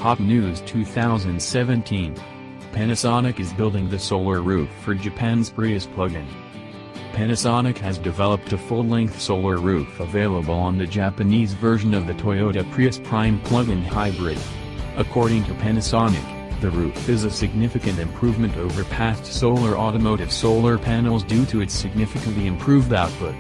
Hot News 2017. Panasonic is building the solar roof for Japan's Prius plug-in. Panasonic has developed a full-length solar roof available on the Japanese version of the Toyota Prius Prime plug-in hybrid. According to Panasonic, the roof is a significant improvement over past automotive solar panels due to its significantly improved output.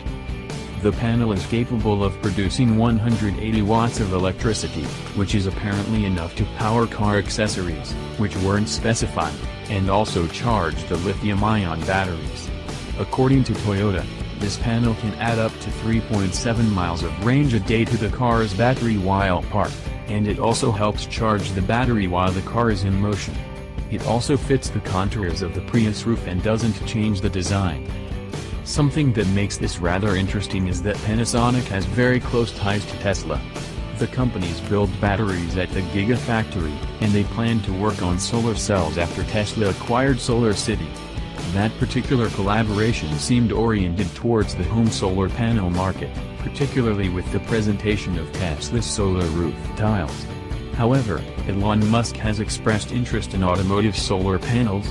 The panel is capable of producing 180 watts of electricity, which is apparently enough to power car accessories, which weren't specified, and also charge the lithium-ion batteries. According to Toyota, this panel can add up to 3.7 miles of range a day to the car's battery while parked, and it also helps charge the battery while the car is in motion. It also fits the contours of the Prius roof and doesn't change the design. Something that makes this rather interesting is that Panasonic has very close ties to Tesla. The companies build batteries at the Gigafactory, and they plan to work on solar cells after Tesla acquired SolarCity. That particular collaboration seemed oriented towards the home solar panel market, particularly with the presentation of Tesla's solar roof tiles. However, Elon Musk has expressed interest in automotive solar panels.